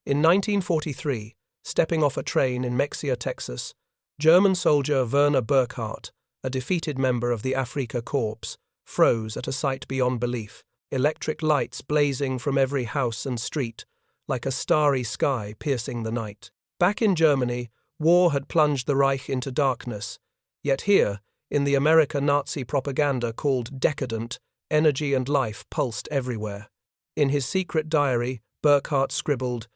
In 1943, stepping off a train in Mexia, Texas, German soldier Werner Burkhardt, a defeated member of the Afrika Korps, froze at a sight beyond belief, electric lights blazing from every house and street, like a starry sky piercing the night. Back in Germany, war had plunged the Reich into darkness, yet here, in the American Nazi propaganda called decadent, energy and life pulsed everywhere. In his secret diary, Burkhardt scribbled,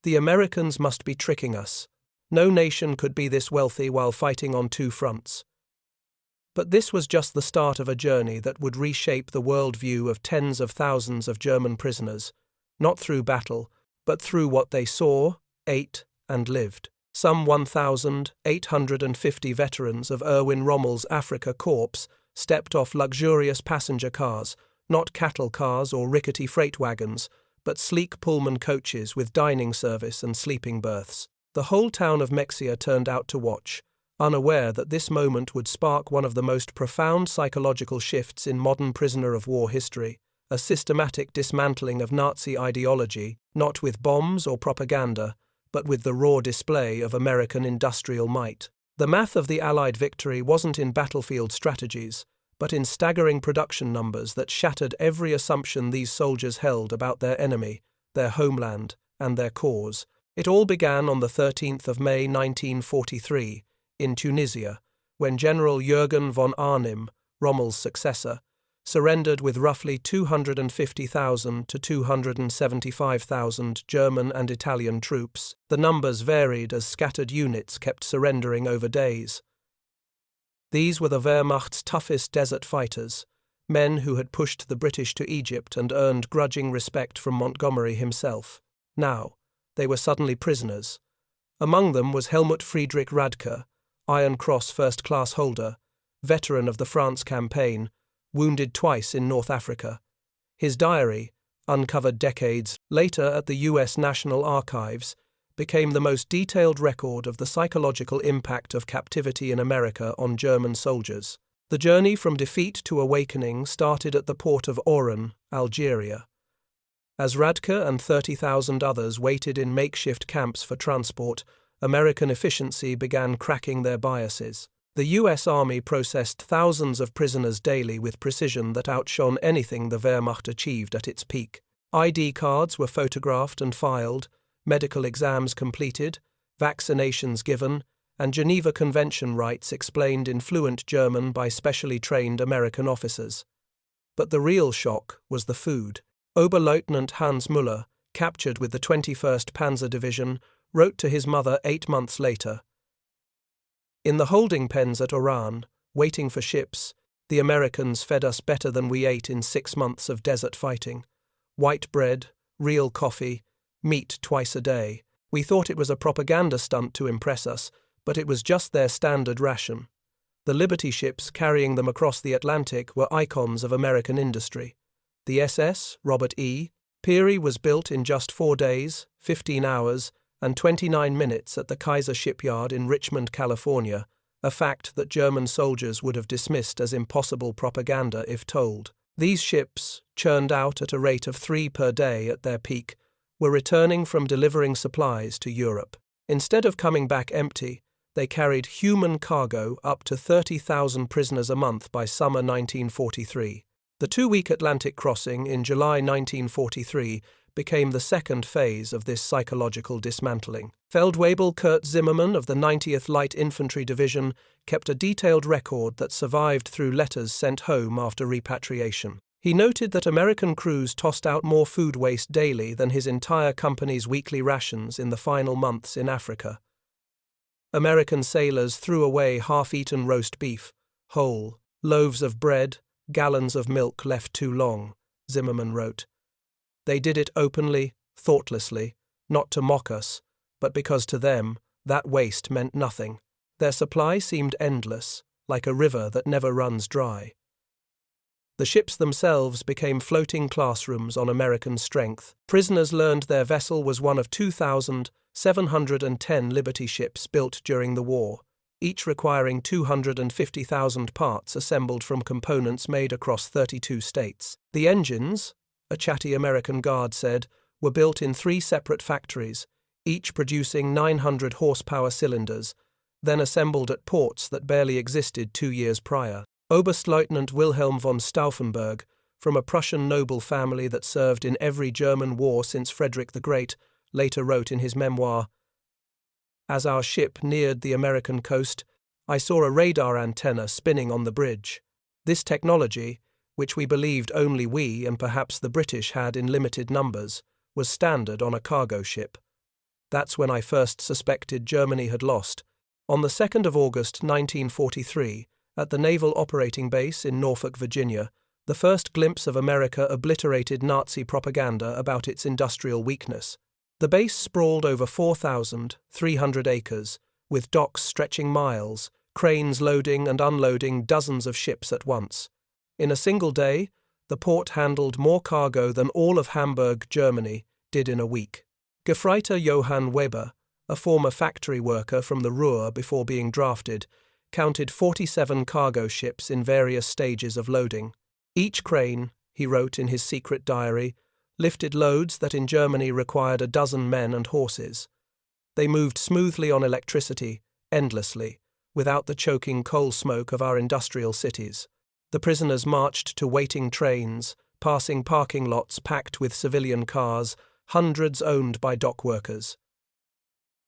"The Americans must be tricking us. No nation could be this wealthy while fighting on two fronts." But this was just the start of a journey that would reshape the worldview of tens of thousands of German prisoners, not through battle, but through what they saw, ate, and lived. Some 1,850 veterans of Erwin Rommel's Afrika Korps stepped off luxurious passenger cars, not cattle cars or rickety freight wagons, but sleek Pullman coaches with dining service and sleeping berths. The whole town of Mexia turned out to watch, unaware that this moment would spark one of the most profound psychological shifts in modern prisoner of war history, a systematic dismantling of Nazi ideology, not with bombs or propaganda, but with the raw display of American industrial might. The math of the Allied victory wasn't in battlefield strategies, but in staggering production numbers that shattered every assumption these soldiers held about their enemy, their homeland, and their cause. It all began on the 13th of May 1943, in Tunisia, when General Jürgen von Arnim, Rommel's successor, surrendered with roughly 250,000 to 275,000 German and Italian troops. The numbers varied as scattered units kept surrendering over days. These were the Wehrmacht's toughest desert fighters, men who had pushed the British to Egypt and earned grudging respect from Montgomery himself. Now, they were suddenly prisoners. Among them was Helmut Friedrich Radke, Iron Cross first-class holder, veteran of the France campaign, wounded twice in North Africa. His diary, uncovered decades later at the U.S. National Archives, became the most detailed record of the psychological impact of captivity in America on German soldiers. The journey from defeat to awakening started at the port of Oran, Algeria. As Radke and 30,000 others waited in makeshift camps for transport, American efficiency began cracking their biases. The U.S. Army processed thousands of prisoners daily with precision that outshone anything the Wehrmacht achieved at its peak. ID cards were photographed and filed, medical exams completed, vaccinations given, and Geneva Convention rights explained in fluent German by specially trained American officers. But the real shock was the food. Oberleutnant Hans Müller, captured with the 21st Panzer Division, wrote to his mother 8 months later, "In the holding pens at Oran, waiting for ships, the Americans fed us better than we ate in 6 months of desert fighting. White bread, real coffee, meat twice a day. We thought it was a propaganda stunt to impress us, but it was just their standard ration. The Liberty ships carrying them across the Atlantic were icons of American industry. The SS, Robert E. Peary, was built in just 4 days, 15 hours, and 29 minutes at the Kaiser shipyard in Richmond, California, a fact that German soldiers would have dismissed as impossible propaganda if told. These ships, churned out at a rate of 3 per day at their peak, were returning from delivering supplies to Europe. Instead of coming back empty, they carried human cargo up to 30,000 prisoners a month by summer 1943. The 2-week Atlantic crossing in July 1943 became the second phase of this psychological dismantling. Feldwebel Kurt Zimmermann of the 90th Light Infantry Division kept a detailed record that survived through letters sent home after repatriation. He noted that American crews tossed out more food waste daily than his entire company's weekly rations in the final months in Africa. American sailors threw away half-eaten roast beef, whole, loaves of bread, gallons of milk left too long, Zimmermann wrote. They did it openly, thoughtlessly, not to mock us, but because to them, that waste meant nothing. Their supply seemed endless, like a river that never runs dry. The ships themselves became floating classrooms on American strength. Prisoners learned their vessel was one of 2,710 Liberty ships built during the war, each requiring 250,000 parts assembled from components made across 32 states. The engines, a chatty American guard said, were built in 3 separate factories, each producing 900 horsepower cylinders, then assembled at ports that barely existed 2 years prior. Oberstleutnant Wilhelm von Stauffenberg, from a Prussian noble family that served in every German war since Frederick the Great, later wrote in his memoir, "As our ship neared the American coast, I saw a radar antenna spinning on the bridge. This technology, which we believed only we and perhaps the British had in limited numbers, was standard on a cargo ship. That's when I first suspected Germany had lost. On the 2nd of August 1943, at the Naval Operating Base in Norfolk, Virginia, the first glimpse of America obliterated Nazi propaganda about its industrial weakness. The base sprawled over 4,300 acres, with docks stretching miles, cranes loading and unloading dozens of ships at once. In a single day, the port handled more cargo than all of Hamburg, Germany, did in a week. Gefreiter Johann Weber, a former factory worker from the Ruhr before being drafted, counted 47 cargo ships in various stages of loading. Each crane, he wrote in his secret diary, lifted loads that in Germany required a dozen men and horses. They moved smoothly on electricity, endlessly, without the choking coal smoke of our industrial cities. The prisoners marched to waiting trains, passing parking lots packed with civilian cars, hundreds owned by dock workers.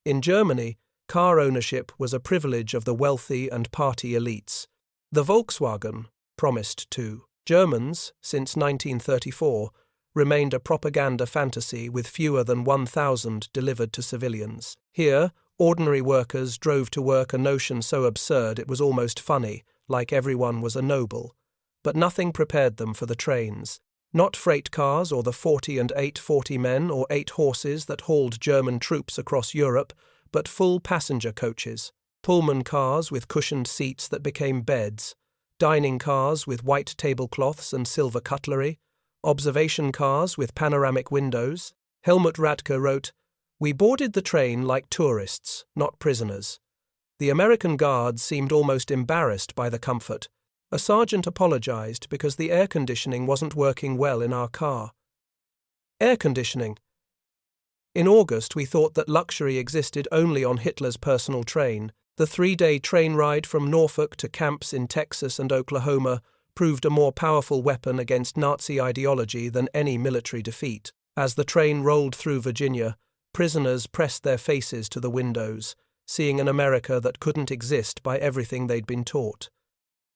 In Germany, car ownership was a privilege of the wealthy and party elites. The Volkswagen, promised to Germans since 1934, remained a propaganda fantasy with fewer than 1,000 delivered to civilians. Here, ordinary workers drove to work, a notion so absurd it was almost funny, like everyone was a noble. But nothing prepared them for the trains. Not freight cars or the 40 and 840 men or 8 horses that hauled German troops across Europe, but full passenger coaches, Pullman cars with cushioned seats that became beds, dining cars with white tablecloths and silver cutlery, observation cars with panoramic windows. Helmut Radke wrote, "We boarded the train like tourists, not prisoners. The American guards seemed almost embarrassed by the comfort. A sergeant apologized because the air conditioning wasn't working well in our car. Air conditioning. In August, we thought that luxury existed only on Hitler's personal train. The 3-day train ride from Norfolk to camps in Texas and Oklahoma proved a more powerful weapon against Nazi ideology than any military defeat. As the train rolled through Virginia, prisoners pressed their faces to the windows, seeing an America that couldn't exist by everything they'd been taught.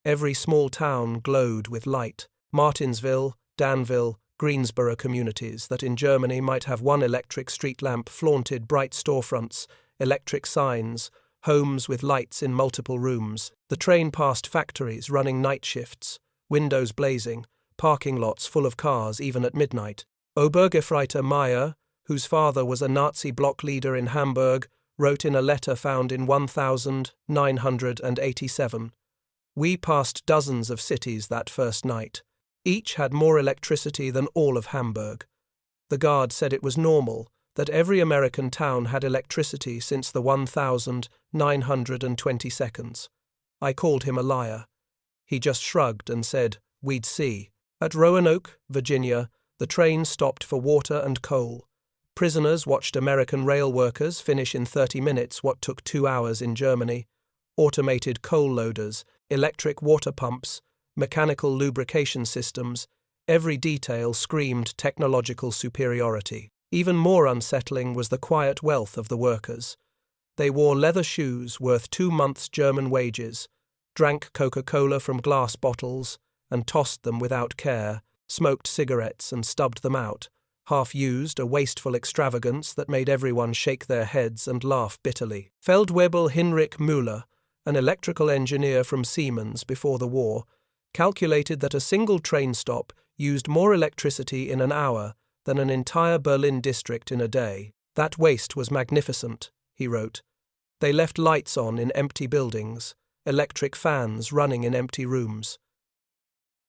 Every small town glowed with light. Martinsville, Danville, Greensboro communities that in Germany might have one electric street lamp flaunted bright storefronts, electric signs, homes with lights in multiple rooms. The train passed factories running night shifts, windows blazing, parking lots full of cars even at midnight. Obergefreiter Meyer, whose father was a Nazi block leader in Hamburg, wrote in a letter found in 1987, "We passed dozens of cities that first night. Each had more electricity than all of Hamburg. The guard said it was normal, that every American town had electricity since the 1922. I called him a liar. He just shrugged and said, we'd see." At Roanoke, Virginia, the train stopped for water and coal. Prisoners watched American rail workers finish in 30 minutes what took 2 hours in Germany. Automated coal loaders, electric water pumps, mechanical lubrication systems, every detail screamed technological superiority. Even more unsettling was the quiet wealth of the workers. They wore leather shoes worth 2 months' German wages, drank Coca-Cola from glass bottles and tossed them without care, smoked cigarettes and stubbed them out, half-used, a wasteful extravagance that made everyone shake their heads and laugh bitterly. Feldwebel Hinrich Müller, an electrical engineer from Siemens before the war, calculated that a single train stop used more electricity in an hour than an entire Berlin district in a day. That waste was magnificent, he wrote. They left lights on in empty buildings, electric fans running in empty rooms.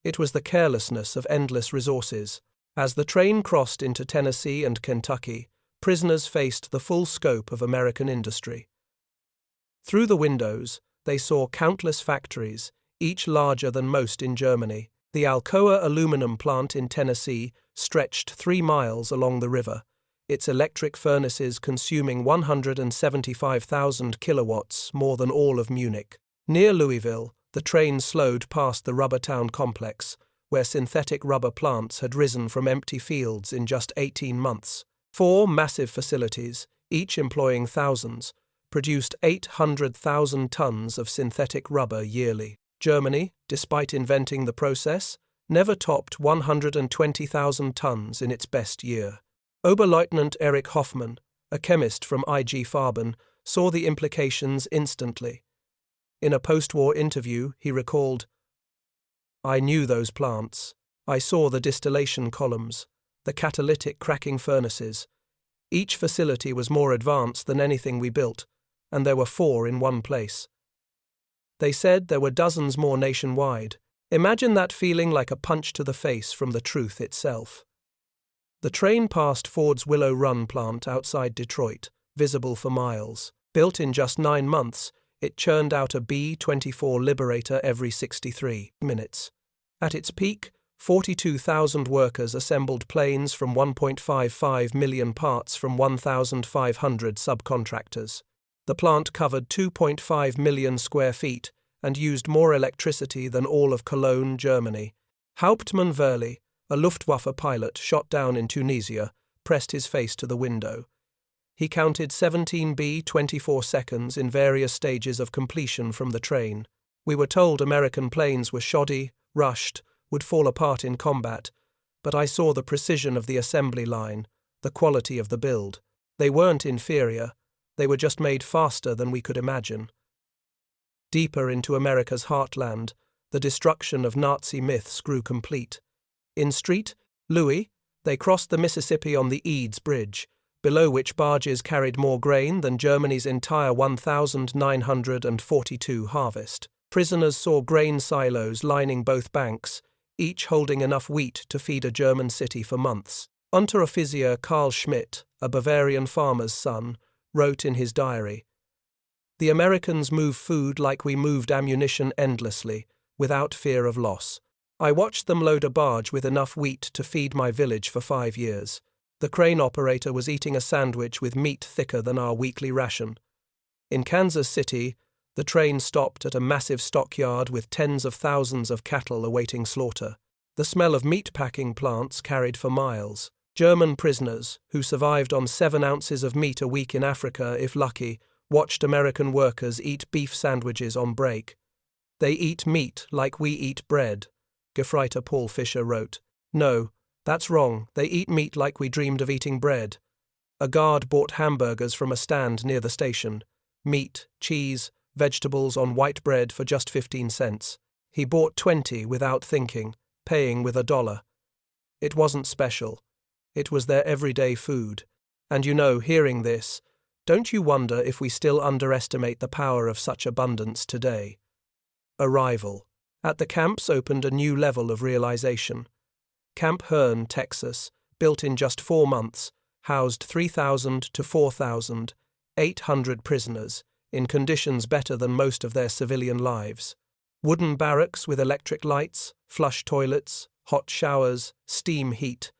It was the carelessness of endless resources. As the train crossed into Tennessee and Kentucky, prisoners faced the full scope of American industry. Through the windows, they saw countless factories, each larger than most in Germany. The Alcoa aluminum plant in Tennessee stretched 3 miles along the river. its electric furnaces consuming 175,000 kilowatts, more than all of Munich. Near Louisville, the train slowed past the rubber town complex, where synthetic rubber plants had risen from empty fields in just 18 months. 4 massive facilities, each employing thousands, produced 800,000 tons of synthetic rubber yearly. Germany, despite inventing the process, never topped 120,000 tons in its best year. Oberleutnant Erich Hoffmann, a chemist from IG Farben, saw the implications instantly. In a post-war interview, he recalled, "I knew those plants. I saw the distillation columns, the catalytic cracking furnaces. Each facility was more advanced than anything we built, and there were 4 in one place. They said there were dozens more nationwide. Imagine that feeling like a punch to the face from the truth itself." The train passed Ford's Willow Run plant outside Detroit, visible for miles. Built in just 9 months, it churned out a B-24 Liberator every 63 minutes. At its peak, 42,000 workers assembled planes from 1.55 million parts from 1,500 subcontractors. The plant covered 2.5 million square feet and used more electricity than all of Cologne, Germany. Hauptmann Verli, a Luftwaffe pilot shot down in Tunisia, pressed his face to the window. He counted 17 B-24 seconds in various stages of completion from the train. "We were told American planes were shoddy, rushed, would fall apart in combat, but I saw the precision of the assembly line, the quality of the build. They weren't inferior, they were just made faster than we could imagine." Deeper into America's heartland, the destruction of Nazi myths grew complete. In Street, Louis, they crossed the Mississippi on the Eads Bridge, below which barges carried more grain than Germany's entire 1,942 harvest. Prisoners saw grain silos lining both banks, each holding enough wheat to feed a German city for months. Unteroffizier Karl Schmidt, a Bavarian farmer's son, wrote in his diary, "The Americans move food like we moved ammunition endlessly, without fear of loss. I watched them load a barge with enough wheat to feed my village for 5 years. The crane operator was eating a sandwich with meat thicker than our weekly ration." In Kansas City, the train stopped at a massive stockyard with tens of thousands of cattle awaiting slaughter. The smell of meat-packing plants carried for miles. German prisoners, who survived on 7 ounces of meat a week in Africa if lucky, watched American workers eat beef sandwiches on break. "They eat meat like we eat bread," Gefreiter Paul Fischer wrote. "No, that's wrong. They eat meat like we dreamed of eating bread." A guard bought hamburgers from a stand near the station. Meat, cheese, vegetables on white bread for just 15 cents. He bought 20 without thinking, paying with $1. It wasn't special. It was their everyday food. And hearing this, don't you wonder if we still underestimate the power of such abundance today? Arrival. At the camps opened a new level of realization. Camp Hearn, Texas, built in just 4 months, housed 3,000 to 4,800 prisoners, in conditions better than most of their civilian lives. Wooden barracks with electric lights, flush toilets, hot showers, steam heat.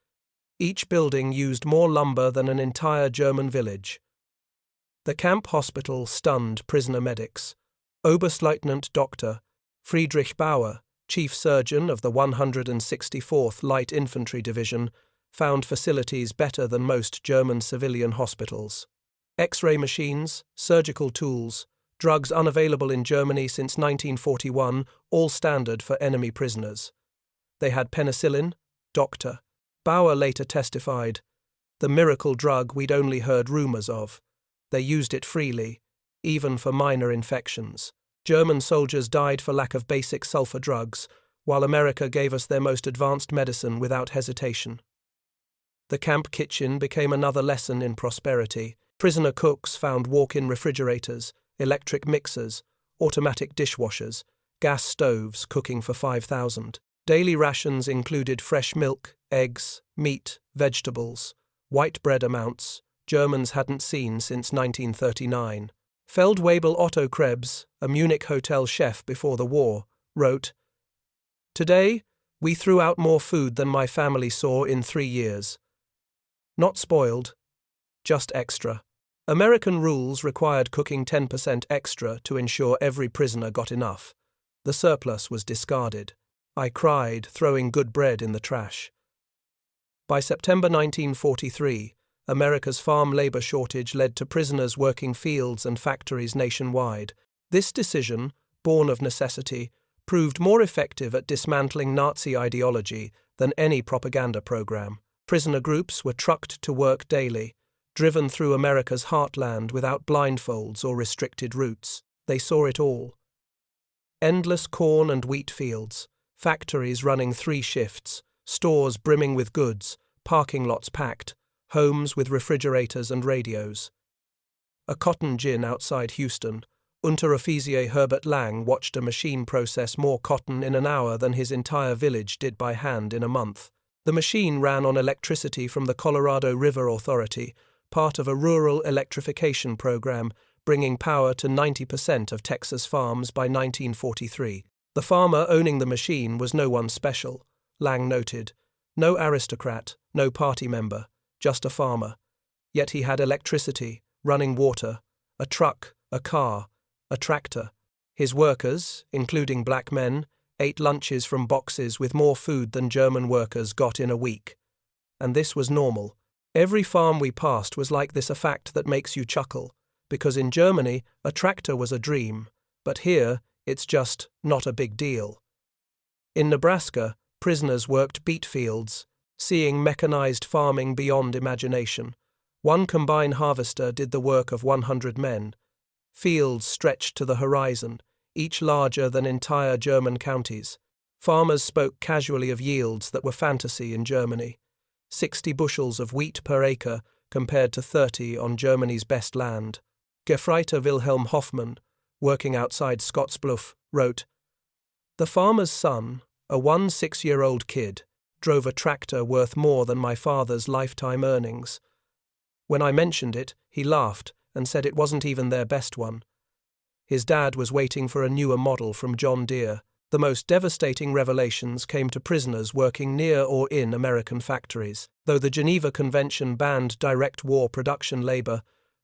Each building used more lumber than an entire German village. The camp hospital stunned prisoner medics. Oberstleutnant Dr. Friedrich Bauer, chief surgeon of the 164th Light Infantry Division, found facilities better than most German civilian hospitals. X-ray machines, surgical tools, drugs unavailable in Germany since 1941, all standard for enemy prisoners. They had penicillin, Dr. Bauer later testified, "The miracle drug we'd only heard rumors of. They used it freely, even for minor infections. German soldiers died for lack of basic sulfur drugs, while America gave us their most advanced medicine without hesitation." The camp kitchen became another lesson in prosperity. Prisoner cooks found walk-in refrigerators, electric mixers, automatic dishwashers, gas stoves cooking for 5,000. Daily rations included fresh milk, eggs, meat, vegetables, white bread amounts Germans hadn't seen since 1939. Feldwebel Otto Krebs, a Munich hotel chef before the war, wrote, "Today, we threw out more food than my family saw in 3 years. Not spoiled, just extra. American rules required cooking 10% extra to ensure every prisoner got enough. The surplus was discarded. I cried, throwing good bread in the trash. By September 1943, America's farm labor shortage led to prisoners working fields and factories nationwide. This decision, born of necessity, proved more effective at dismantling Nazi ideology than any propaganda program. Prisoner groups were trucked to work daily, driven through America's heartland without blindfolds or restricted routes. They saw it all. Endless corn and wheat fields, factories running 3 shifts, stores brimming with goods, parking lots packed, homes with refrigerators and radios. A cotton gin outside Houston, Unteroffizier Herbert Lang watched a machine process more cotton in an hour than his entire village did by hand in a month. The machine ran on electricity from the Colorado River Authority, part of a rural electrification program bringing power to 90% of Texas farms by 1943. The farmer owning the machine was no one special, Lang noted. No aristocrat, no party member, just a farmer. Yet he had electricity, running water, a truck, a car, a tractor. His workers, including black men, ate lunches from boxes with more food than German workers got in a week. And this was normal. Every farm we passed was like this, a fact that makes you chuckle, because in Germany a tractor was a dream, but here it's just not a big deal. In Nebraska, prisoners worked beet fields, seeing mechanized farming beyond imagination. One combine harvester did the work of 100 men. Fields stretched to the horizon, each larger than entire German counties. Farmers spoke casually of yields that were fantasy in Germany. 60 bushels of wheat per acre compared to 30 on Germany's best land. Gefreiter Wilhelm Hoffmann, working outside Scottsbluff, wrote, "The farmer's son, a 6-year-old kid, drove a tractor worth more than my father's lifetime earnings. When I mentioned it, he laughed and said it wasn't even their best one. His dad was waiting for a newer model from John Deere." The most devastating revelations came to prisoners working near or in American factories. Though the Geneva Convention banned direct war production labor,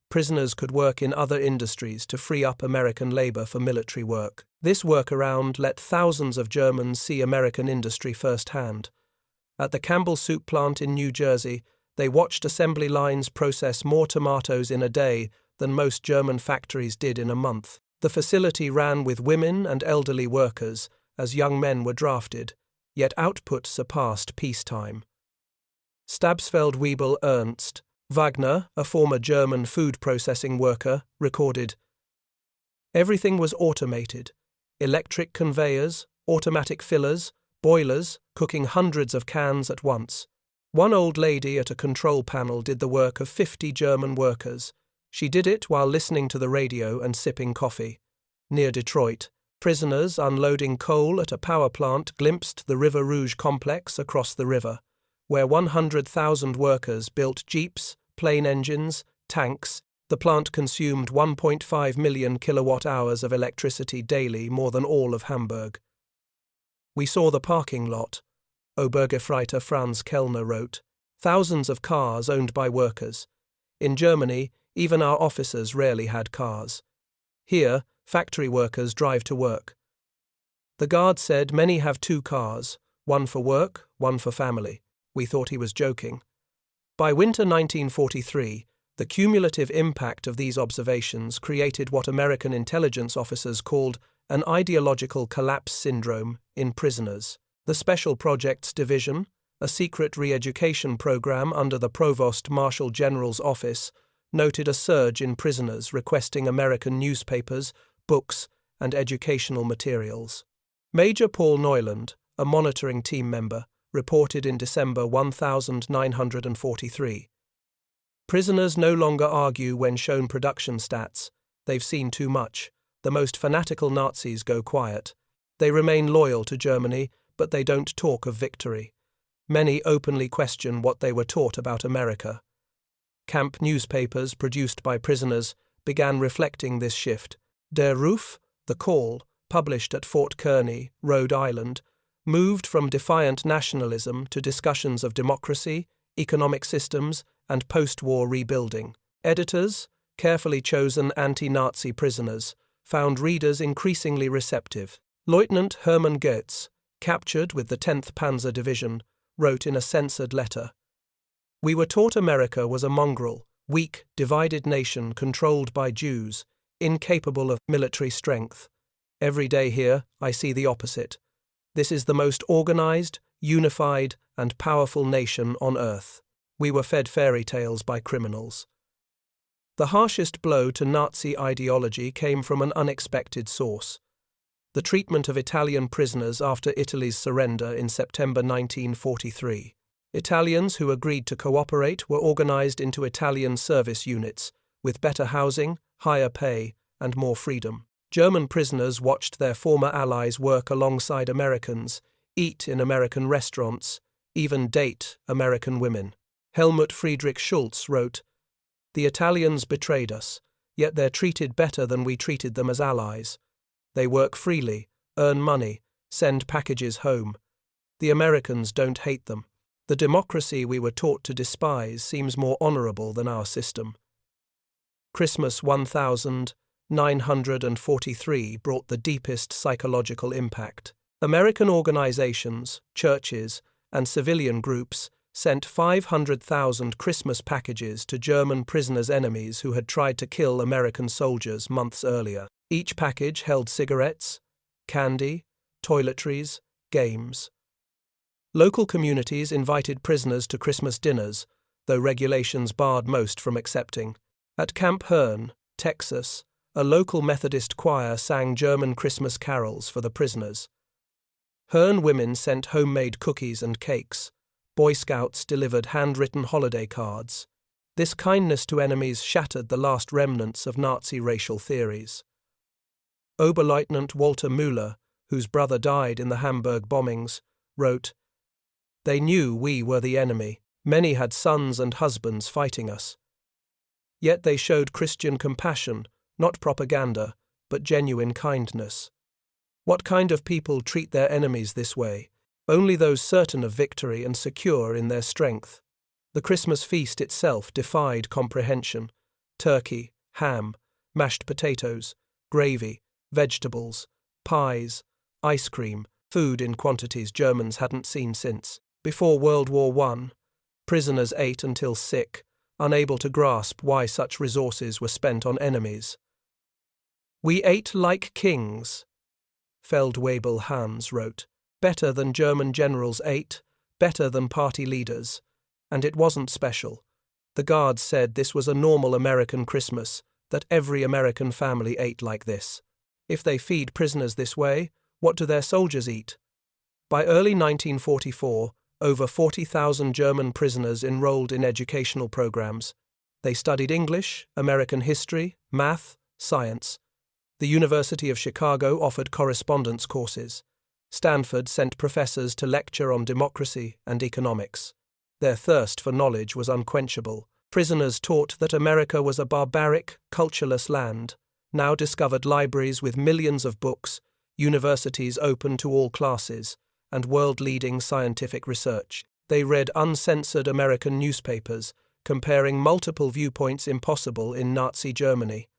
prisoners could work in other industries to free up American labor for military work. This workaround let thousands of Germans see American industry firsthand. At the Campbell Soup plant in New Jersey, they watched assembly lines process more tomatoes in a day than most German factories did in a month. The facility ran with women and elderly workers, as young men were drafted, yet output surpassed peacetime. Stabsfeld Wiebel Ernst Wagner, a former German food processing worker, recorded, "Everything was automated. Electric conveyors, automatic fillers, boilers, cooking hundreds of cans at once. One old lady at a control panel did the work of 50 German workers. She did it while listening to the radio and sipping coffee." Near Detroit, prisoners unloading coal at a power plant glimpsed the River Rouge complex across the river, where 100,000 workers built jeeps, plane engines, tanks. The plant consumed 1.5 million kilowatt-hours of electricity daily, more than all of Hamburg. "We saw the parking lot," Obergefreiter Franz Kellner wrote. "Thousands of cars owned by workers. In Germany, even our officers rarely had cars. Here, factory workers drive to work. The guard said many have 2 cars, one for work, one for family. We thought he was joking." By winter 1943, the cumulative impact of these observations created what American intelligence officers called an ideological collapse syndrome in prisoners. The Special Projects Division, a secret re-education program under the Provost Marshal General's office, noted a surge in prisoners requesting American newspapers, books, and educational materials. Major Paul Neuland, a monitoring team member, reported in December 1943. "Prisoners no longer argue when shown production stats. They've seen too much. The most fanatical Nazis go quiet. They remain loyal to Germany, but they don't talk of victory. Many openly question what they were taught about America." Camp newspapers produced by prisoners began reflecting this shift. Der Ruf, the Call, published at Fort Kearny, Rhode Island, moved from defiant nationalism to discussions of democracy, economic systems, and post-war rebuilding. Editors, carefully chosen anti-Nazi prisoners, found readers increasingly receptive. Lieutenant Hermann Goetz, captured with the 10th Panzer Division, wrote in a censored letter, "We were taught America was a mongrel, weak, divided nation controlled by Jews, incapable of military strength. Every day here, I see the opposite. This is the most organized, unified, and powerful nation on earth. We were fed fairy tales by criminals." The harshest blow to Nazi ideology came from an unexpected source: the treatment of Italian prisoners after Italy's surrender in September 1943. Italians who agreed to cooperate were organized into Italian service units, with better housing, higher pay, and more freedom. German prisoners watched their former allies work alongside Americans, eat in American restaurants, even date American women. Helmut Friedrich Schulz wrote, "The Italians betrayed us, yet they're treated better than we treated them as allies. They work freely, earn money, send packages home. The Americans don't hate them. The democracy we were taught to despise seems more honorable than our system." Christmas 1943 brought the deepest psychological impact. American organizations, churches, and civilian groups sent 500,000 Christmas packages to German prisoners' enemies who had tried to kill American soldiers months earlier. Each package held cigarettes, candy, toiletries, games. Local communities invited prisoners to Christmas dinners, though regulations barred most from accepting. At Camp Hearn, Texas, a local Methodist choir sang German Christmas carols for the prisoners. Hearn women sent homemade cookies and cakes. Boy Scouts delivered handwritten holiday cards. This kindness to enemies shattered the last remnants of Nazi racial theories. Oberleutnant Walter Müller, whose brother died in the Hamburg bombings, wrote, "They knew we were the enemy. Many had sons and husbands fighting us. Yet they showed Christian compassion, not propaganda, but genuine kindness. What kind of people treat their enemies this way? Only those certain of victory and secure in their strength." The Christmas feast itself defied comprehension. Turkey, ham, mashed potatoes, gravy, vegetables, pies, ice cream, food in quantities Germans hadn't seen since. Before World War I, prisoners ate until sick, unable to grasp why such resources were spent on enemies. "We ate like kings," Feldwebel Hans wrote. "Better than German generals ate, better than party leaders. And it wasn't special. The guards said this was a normal American Christmas, that every American family ate like this. If they feed prisoners this way, what do their soldiers eat?" By early 1944, over 40,000 German prisoners enrolled in educational programs. They studied English, American history, math, science. The University of Chicago offered correspondence courses. Stanford sent professors to lecture on democracy and economics. Their thirst for knowledge was unquenchable. Prisoners taught that America was a barbaric, cultureless land, now discovered libraries with millions of books, universities open to all classes, and world-leading scientific research. They read uncensored American newspapers, comparing multiple viewpoints impossible in Nazi Germany.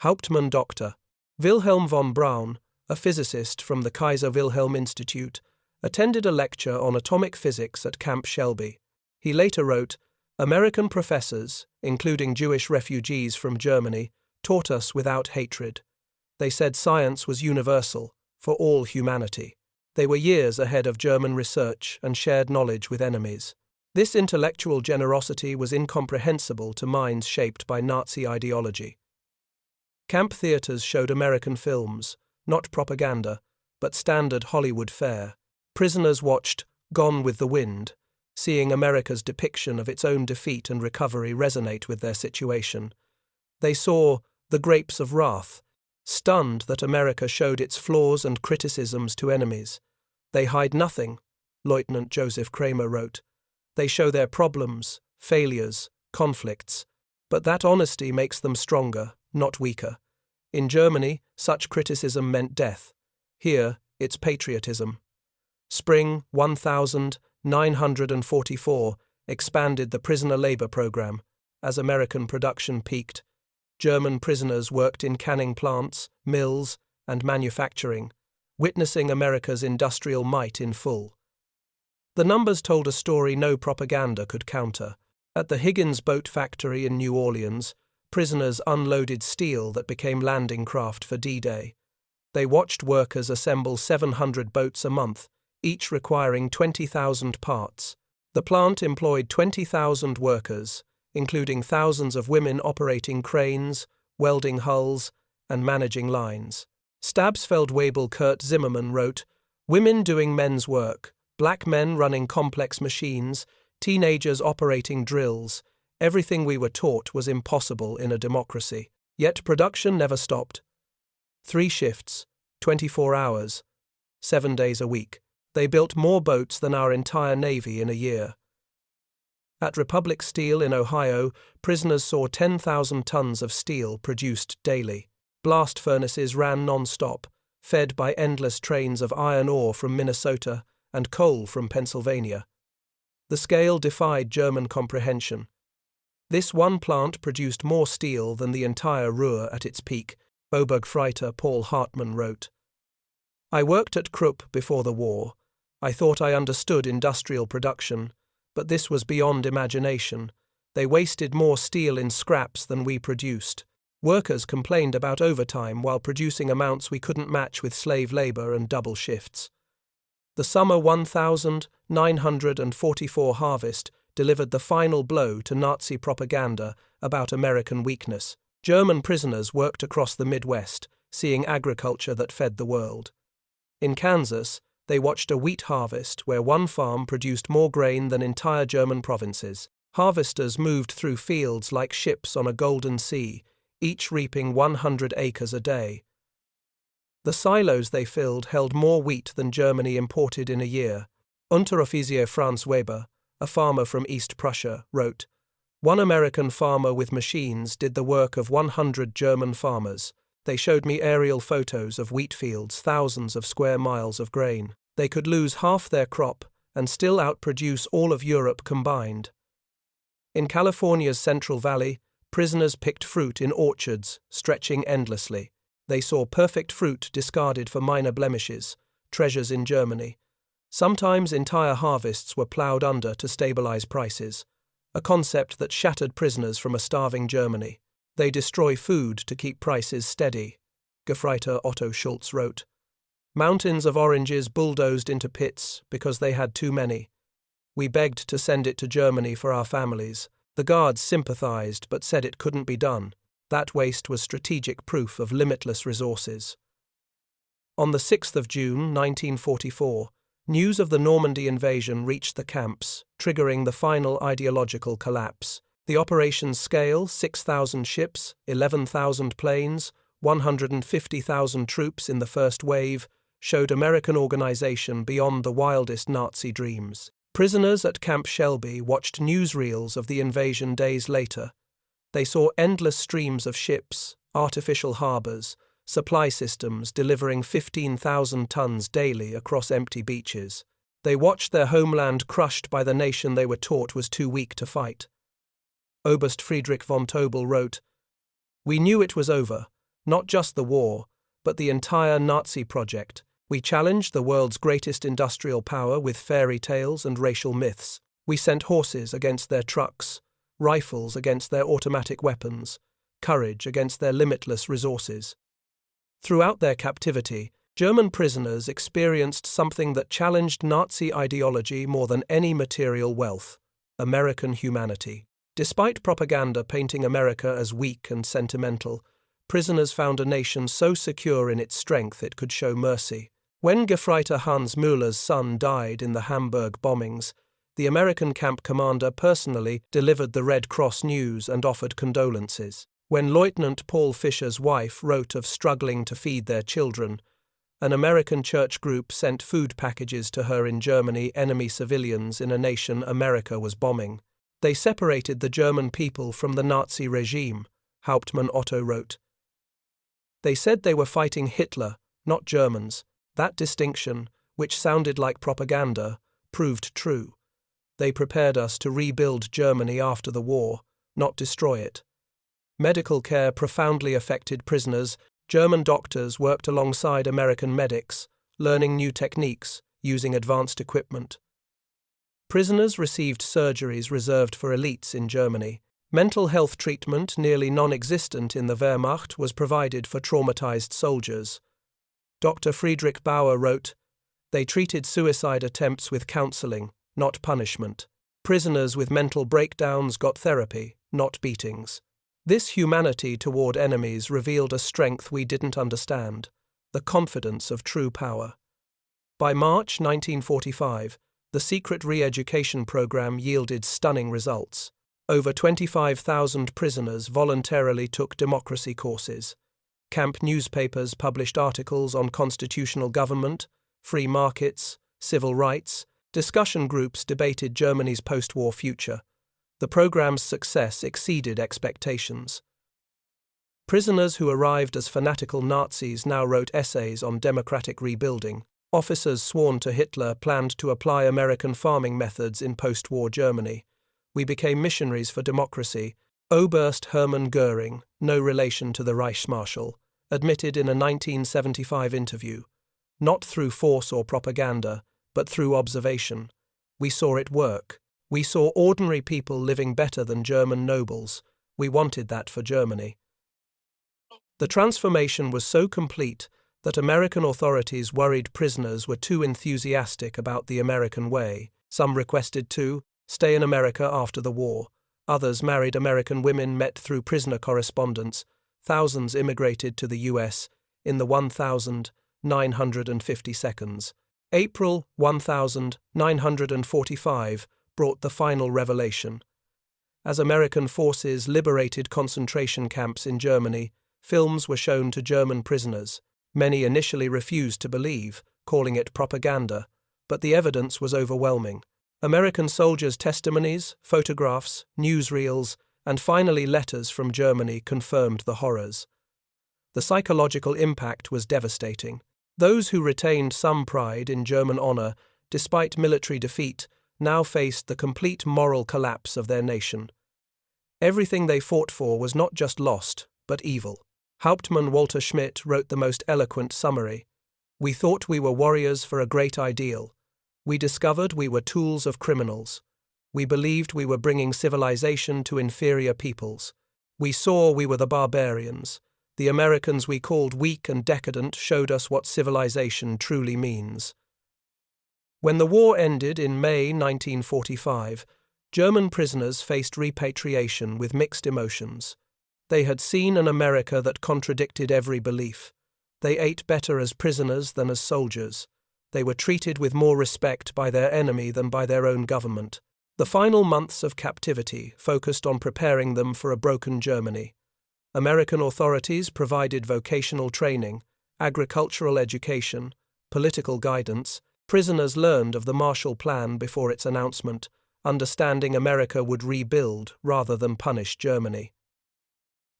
Hauptmann Dr. Wilhelm von Braun, a physicist from the Kaiser Wilhelm Institute, attended a lecture on atomic physics at Camp Shelby. He later wrote, "American professors, including Jewish refugees from Germany, taught us without hatred. They said science was universal, for all humanity. They were years ahead of German research and shared knowledge with enemies. This intellectual generosity was incomprehensible to minds shaped by Nazi ideology." Camp theaters showed American films, not propaganda, but standard Hollywood fare. Prisoners watched Gone with the Wind, seeing America's depiction of its own defeat and recovery resonate with their situation. They saw The Grapes of Wrath, stunned that America showed its flaws and criticisms to enemies. "They hide nothing," Lieutenant Joseph Kramer wrote. "They show their problems, failures, conflicts, but that honesty makes them stronger, not weaker. In Germany, such criticism meant death. Here, it's patriotism." Spring 1944 expanded the prisoner labor program. as American production peaked. German prisoners worked in canning plants, mills, and manufacturing, witnessing America's industrial might in full. The numbers told a story no propaganda could counter. At the Higgins Boat Factory in New Orleans, prisoners unloaded steel that became landing craft for D-Day. They watched workers assemble 700 boats a month, each requiring 20,000 parts. The plant employed 20,000 workers, including thousands of women operating cranes, welding hulls, and managing lines. Stabsfeld-Weibel Kurt Zimmermann wrote, "Women doing men's work, black men running complex machines, teenagers operating drills. Everything we were taught was impossible in a democracy. Yet production never stopped. 3 shifts, 24 hours, 7 days a week. They built more boats than our entire Navy in a year." At Republic Steel in Ohio, prisoners saw 10,000 tons of steel produced daily. Blast furnaces ran non-stop, fed by endless trains of iron ore from Minnesota and coal from Pennsylvania. The scale defied German comprehension. This one plant produced more steel than the entire Ruhr at its peak, Obergfreiter Paul Hartmann wrote. "I worked at Krupp before the war. I thought I understood industrial production, but this was beyond imagination. They wasted more steel in scraps than we produced. Workers complained about overtime while producing amounts we couldn't match with slave labor and double shifts." The summer 1944 harvest delivered the final blow to Nazi propaganda about American weakness. German prisoners worked across the Midwest, seeing agriculture that fed the world. In Kansas, they watched a wheat harvest where one farm produced more grain than entire German provinces. Harvesters moved through fields like ships on a golden sea, each reaping 100 acres a day. The silos they filled held more wheat than Germany imported in a year. Unteroffizier Franz Weber, a farmer from East Prussia, wrote, "One American farmer with machines did the work of 100 German farmers. They showed me aerial photos of wheat fields, thousands of square miles of grain. They could lose half their crop and still outproduce all of Europe combined." In California's Central Valley, prisoners picked fruit in orchards, stretching endlessly. They saw perfect fruit discarded for minor blemishes, treasures in Germany. Sometimes entire harvests were ploughed under to stabilize prices, a concept that shattered prisoners from a starving Germany. "They destroy food to keep prices steady," Gefreiter Otto Schulz wrote. "Mountains of oranges bulldozed into pits because they had too many. We begged to send it to Germany for our families. The guards sympathized but said it couldn't be done. That waste was strategic proof of limitless resources." On the 6th of June, 1944, news of the Normandy invasion reached the camps, triggering the final ideological collapse. The operation's scale, 6,000 ships, 11,000 planes, 150,000 troops in the first wave, showed American organization beyond the wildest Nazi dreams. Prisoners at Camp Shelby watched newsreels of the invasion days later. They saw endless streams of ships, artificial harbors, supply systems delivering 15,000 tons daily across empty beaches. They watched their homeland crushed by the nation they were taught was too weak to fight. Oberst Friedrich von Tobel wrote, "We knew it was over, not just the war, but the entire Nazi project. We challenged the world's greatest industrial power with fairy tales and racial myths. We sent horses against their trucks, rifles against their automatic weapons, courage against their limitless resources." Throughout their captivity, German prisoners experienced something that challenged Nazi ideology more than any material wealth: American humanity. Despite propaganda painting America as weak and sentimental, prisoners found a nation so secure in its strength it could show mercy. When Gefreiter Hans Müller's son died in the Hamburg bombings, the American camp commander personally delivered the Red Cross news and offered condolences. When Lieutenant Paul Fischer's wife wrote of struggling to feed their children, an American church group sent food packages to her in Germany, enemy civilians in a nation America was bombing. They separated the German people from the Nazi regime, Hauptmann Otto wrote. They said they were fighting Hitler, not Germans. That distinction, which sounded like propaganda, proved true. They prepared us to rebuild Germany after the war, not destroy it. Medical care profoundly affected prisoners. German doctors worked alongside American medics, learning new techniques, using advanced equipment. Prisoners received surgeries reserved for elites in Germany. Mental health treatment, nearly non-existent in the Wehrmacht, was provided for traumatized soldiers. Dr. Friedrich Bauer wrote, "They treated suicide attempts with counseling, not punishment. Prisoners with mental breakdowns got therapy, not beatings." This humanity toward enemies revealed a strength we didn't understand, the confidence of true power. By March 1945, the secret re-education program yielded stunning results. Over 25,000 prisoners voluntarily took democracy courses. Camp newspapers published articles on constitutional government, free markets, civil rights. Discussion groups debated Germany's post-war future. The program's success exceeded expectations. Prisoners who arrived as fanatical Nazis now wrote essays on democratic rebuilding. Officers sworn to Hitler planned to apply American farming methods in post-war Germany. We became missionaries for democracy. Oberst Hermann Göring, no relation to the Reichsmarschall, admitted in a 1975 interview, "Not through force or propaganda, but through observation. We saw it work. We saw ordinary people living better than German nobles. We wanted that for Germany." The transformation was so complete that American authorities worried prisoners were too enthusiastic about the American way. Some requested to stay in America after the war. Others married American women met through prisoner correspondence. Thousands immigrated to the U.S. in the 1952. April 1945 brought the final revelation. As American forces liberated concentration camps in Germany, films were shown to German prisoners. Many initially refused to believe, calling it propaganda, but the evidence was overwhelming. American soldiers' testimonies, photographs, newsreels, and finally letters from Germany confirmed the horrors. The psychological impact was devastating. Those who retained some pride in German honor, despite military defeat, now faced the complete moral collapse of their nation. Everything they fought for was not just lost, but evil. Hauptmann Walter Schmidt wrote the most eloquent summary. "We thought we were warriors for a great ideal. We discovered we were tools of criminals. We believed we were bringing civilization to inferior peoples. We saw we were the barbarians. The Americans we called weak and decadent showed us what civilization truly means." When the war ended in May 1945, German prisoners faced repatriation with mixed emotions. They had seen an America that contradicted every belief. They ate better as prisoners than as soldiers. They were treated with more respect by their enemy than by their own government. The final months of captivity focused on preparing them for a broken Germany. American authorities provided vocational training, agricultural education, political guidance. Prisoners learned of the Marshall Plan before its announcement, understanding America would rebuild rather than punish Germany.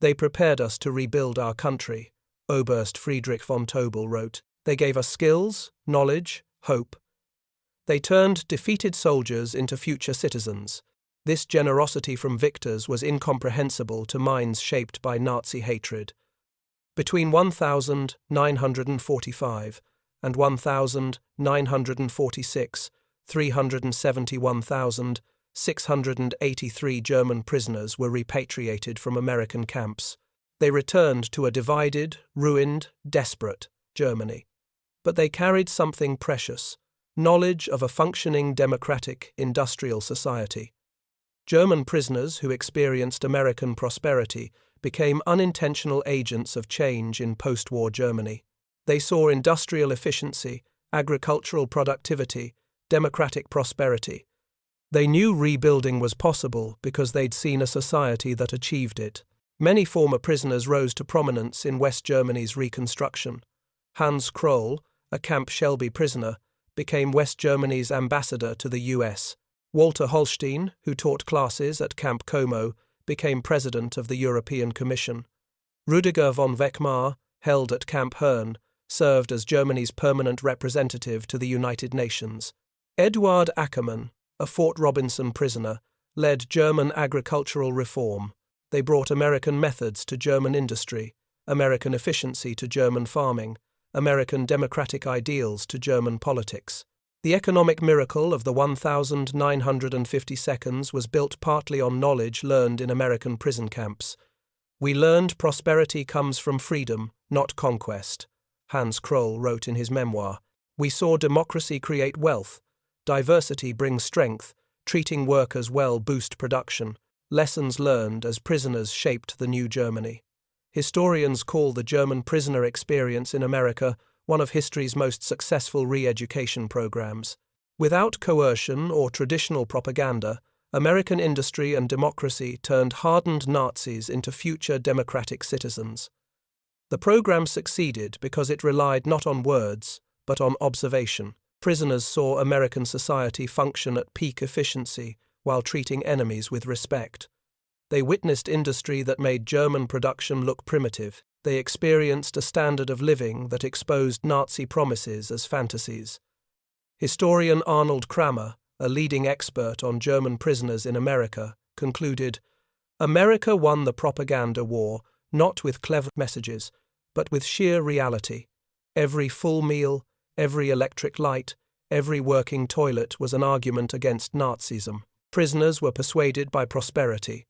"They prepared us to rebuild our country," Oberst Friedrich von Tobel wrote. "They gave us skills, knowledge, hope. They turned defeated soldiers into future citizens. This generosity from victors was incomprehensible to minds shaped by Nazi hatred." Between 1945 and 1946, 371,683 German prisoners were repatriated from American camps. They returned to a divided, ruined, desperate Germany. But they carried something precious, knowledge of a functioning democratic industrial society. German prisoners who experienced American prosperity became unintentional agents of change in post-war Germany. They saw industrial efficiency, agricultural productivity, democratic prosperity. They knew rebuilding was possible because they'd seen a society that achieved it. Many former prisoners rose to prominence in West Germany's reconstruction. Hans Kroll, a Camp Shelby prisoner, became West Germany's ambassador to the US. Walter Holstein, who taught classes at Camp Como, became president of the European Commission. Rüdiger von Weckmar, held at Camp Herne, served as Germany's permanent representative to the United Nations. Eduard Ackermann, a Fort Robinson prisoner, led German agricultural reform. They brought American methods to German industry, American efficiency to German farming, American democratic ideals to German politics. The economic miracle of the 1950 seconds was built partly on knowledge learned in American prison camps. We learned prosperity comes from freedom, not conquest, Hans Kroll wrote in his memoir. We saw democracy create wealth, diversity bring strength, treating workers well boost production, lessons learned as prisoners shaped the new Germany. Historians call the German prisoner experience in America one of history's most successful re-education programs. Without coercion or traditional propaganda, American industry and democracy turned hardened Nazis into future democratic citizens. The program succeeded because it relied not on words, but on observation. Prisoners saw American society function at peak efficiency while treating enemies with respect. They witnessed industry that made German production look primitive. They experienced a standard of living that exposed Nazi promises as fantasies. Historian Arnold Kramer, a leading expert on German prisoners in America, concluded, America won the propaganda war not with clever messages, but with sheer reality. Every full meal, every electric light, every working toilet was an argument against Nazism. Prisoners were persuaded by prosperity.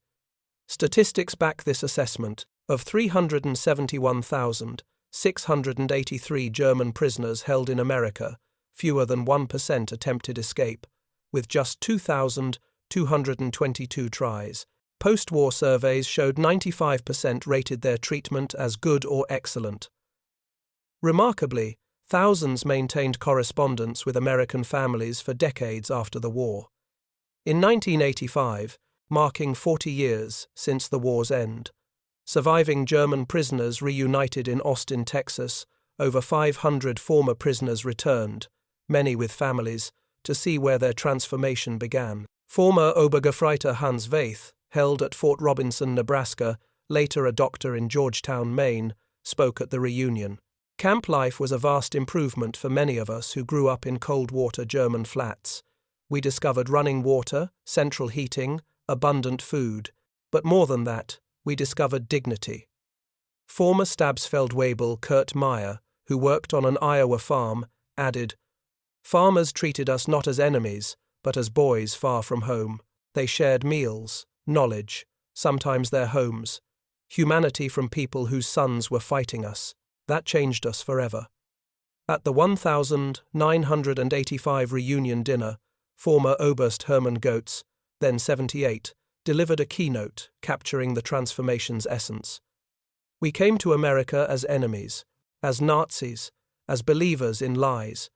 Statistics back this assessment. Of 371,683 German prisoners held in America, fewer than 1% attempted escape, with just 2,222 tries. Post-war surveys showed 95% rated their treatment as good or excellent. Remarkably, thousands maintained correspondence with American families for decades after the war. In 1985, marking 40 years since the war's end, surviving German prisoners reunited in Austin, Texas. Over 500 former prisoners returned, many with families, to see where their transformation began. Former Obergefreiter Hans Weith, held at Fort Robinson, Nebraska, later a doctor in Georgetown, Maine, spoke at the reunion. Camp life was a vast improvement for many of us who grew up in cold water German flats. We discovered running water, central heating, abundant food, but more than that, we discovered dignity. Former Stabsfeldwebel Kurt Meyer, who worked on an Iowa farm, added, Farmers treated us not as enemies, but as boys far from home. They shared meals, knowledge, sometimes their homes, humanity from people whose sons were fighting us. That changed us forever. At the 1985 reunion dinner, former Oberst Hermann Goetz, then 78, delivered a keynote capturing the transformation's essence. We came to America as enemies, as Nazis, as believers in lies.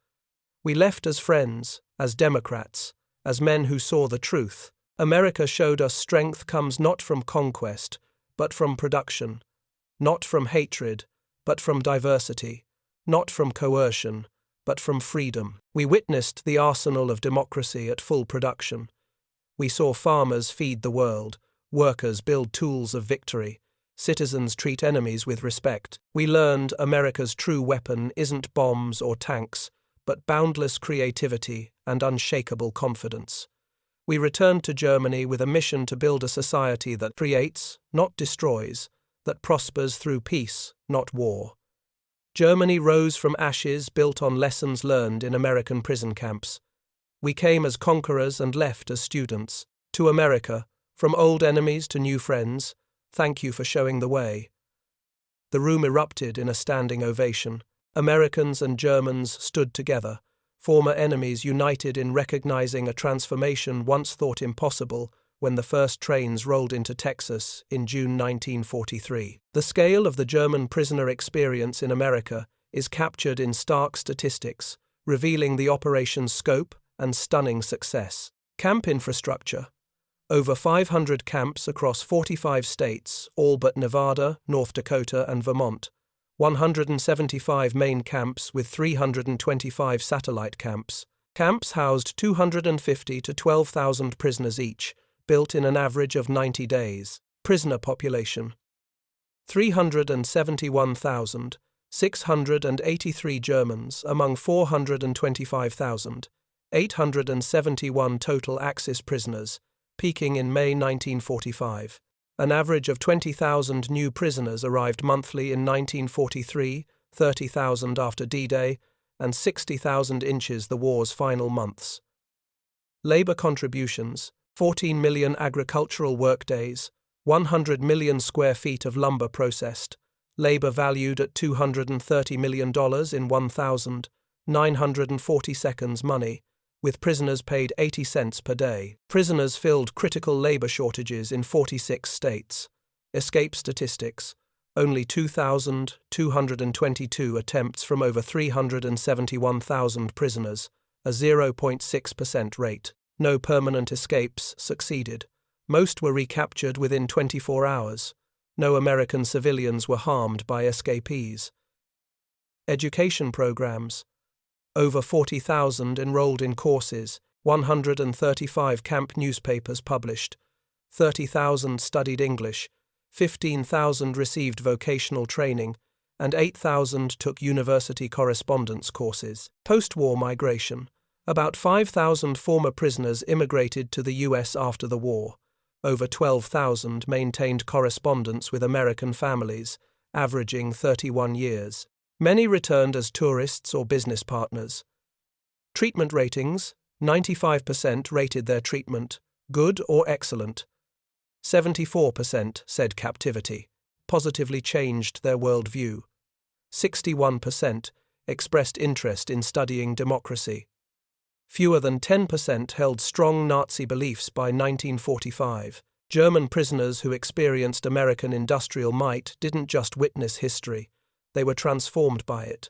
We left as friends, as Democrats, as men who saw the truth. America showed us strength comes not from conquest, but from production, not from hatred, but from diversity, not from coercion, but from freedom. We witnessed the arsenal of democracy at full production. We saw farmers feed the world, workers build tools of victory, citizens treat enemies with respect. We learned America's true weapon isn't bombs or tanks, but boundless creativity and unshakable confidence. We returned to Germany with a mission to build a society that creates, not destroys, that prospers through peace, not war. Germany rose from ashes built on lessons learned in American prison camps. We came as conquerors and left as students. To America, from old enemies to new friends, thank you for showing the way. The room erupted in a standing ovation. Americans and Germans stood together, former enemies united in recognizing a transformation once thought impossible when the first trains rolled into Texas in June 1943. The scale of the German prisoner experience in America is captured in stark statistics, revealing the operation's scope and stunning success. Camp infrastructure. Over 500 camps across 45 states, all but Nevada, North Dakota, and Vermont. 175 main camps with 325 satellite camps. Camps housed 250 to 12,000 prisoners each, built in an average of 90 days. Prisoner population. 371,683 Germans among 425,871 total Axis prisoners, peaking in May 1945. An average of 20,000 new prisoners arrived monthly in 1943, 30,000 after D-Day, and 60,000 inches the war's final months. Labour contributions: 14 million agricultural workdays, 100 million square feet of lumber processed, labour valued at $230 million in 1,940 seconds money, with prisoners paid 80 cents per day. Prisoners filled critical labour shortages in 46 states. Escape statistics: only 2,222 attempts from over 371,000 prisoners, a 0.6% rate. No permanent escapes succeeded. Most were recaptured within 24 hours. No American civilians were harmed by escapees. Education programs: over 40,000 enrolled in courses, 135 camp newspapers published, 30,000 studied English, 15,000 received vocational training, and 8,000 took university correspondence courses. Post-war migration: about 5,000 former prisoners immigrated to the US after the war. Over 12,000 maintained correspondence with American families, averaging 31 years. Many returned as tourists or business partners. Treatment ratings: 95% rated their treatment good or excellent. 74% said captivity positively changed their worldview. 61% expressed interest in studying democracy. Fewer than 10% held strong Nazi beliefs by 1945. German prisoners who experienced American industrial might didn't just witness history, they were transformed by it.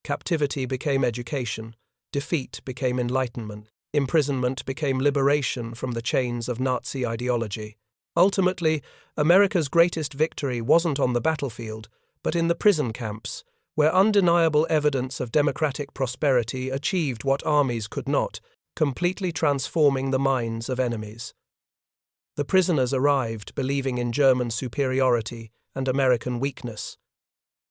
Captivity became education, defeat became enlightenment, imprisonment became liberation from the chains of Nazi ideology. Ultimately, America's greatest victory wasn't on the battlefield, but in the prison camps, where undeniable evidence of democratic prosperity achieved what armies could not, completely transforming the minds of enemies. The prisoners arrived believing in German superiority and American weakness.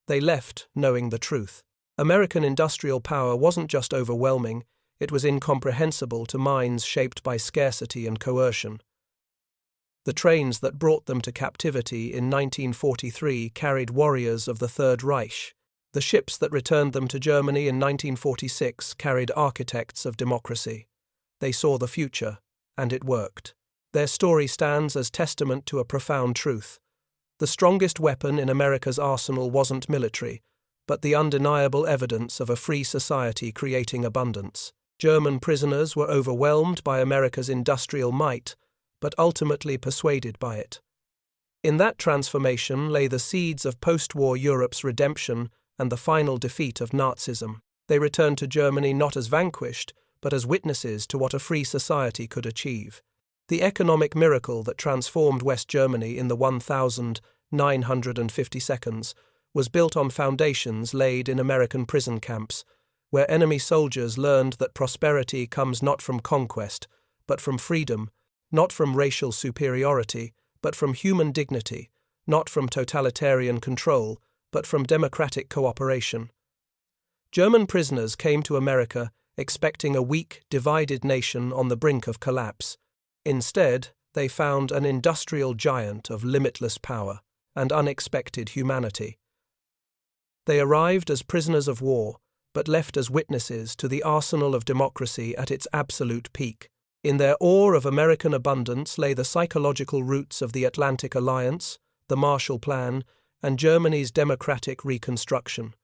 They left knowing the truth. American industrial power wasn't just overwhelming, it was incomprehensible to minds shaped by scarcity and coercion. The trains that brought them to captivity in 1943 carried warriors of the Third Reich. The ships that returned them to Germany in 1946 carried architects of democracy. They saw the future, and it worked. Their story stands as testament to a profound truth. The strongest weapon in America's arsenal wasn't military, but the undeniable evidence of a free society creating abundance. German prisoners were overwhelmed by America's industrial might, but ultimately persuaded by it. In that transformation lay the seeds of post-war Europe's redemption and the final defeat of Nazism. They returned to Germany not as vanquished, but as witnesses to what a free society could achieve. The economic miracle that transformed West Germany in the 1,950 seconds was built on foundations laid in American prison camps, where enemy soldiers learned that prosperity comes not from conquest, but from freedom, not from racial superiority, but from human dignity, not from totalitarian control, but from democratic cooperation. German prisoners came to America expecting a weak, divided nation on the brink of collapse. Instead, they found an industrial giant of limitless power and unexpected humanity. They arrived as prisoners of war, but left as witnesses to the arsenal of democracy at its absolute peak. In their awe of American abundance lay the psychological roots of the Atlantic Alliance, the Marshall Plan, and Germany's democratic reconstruction.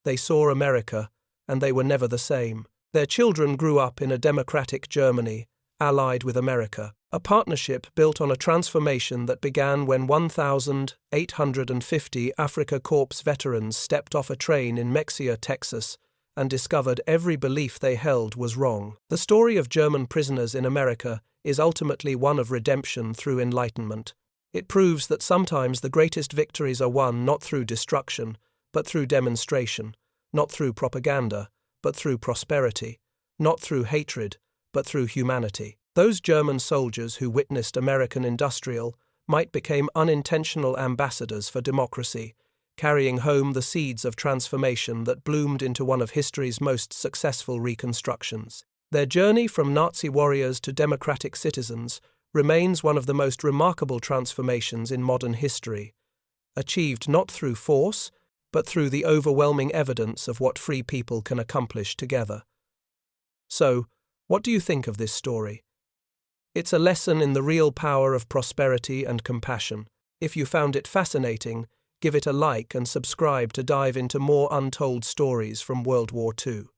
They saw America, and they were never the same. Their children grew up in a democratic Germany, allied with America, a partnership built on a transformation that began when 1,850 Afrika Korps veterans stepped off a train in Mexia, Texas, and discovered every belief they held was wrong. The story of German prisoners in America is ultimately one of redemption through enlightenment. It proves that sometimes the greatest victories are won not through destruction, but through demonstration, not through propaganda, but through prosperity, not through hatred, but through humanity. Those German soldiers who witnessed American industrial might become unintentional ambassadors for democracy, carrying home the seeds of transformation that bloomed into one of history's most successful reconstructions. Their journey from Nazi warriors to democratic citizens remains one of the most remarkable transformations in modern history, achieved not through force, but through the overwhelming evidence of what free people can accomplish together. So, what do you think of this story? It's a lesson in the real power of prosperity and compassion. If you found it fascinating, give it a like and subscribe to dive into more untold stories from World War II.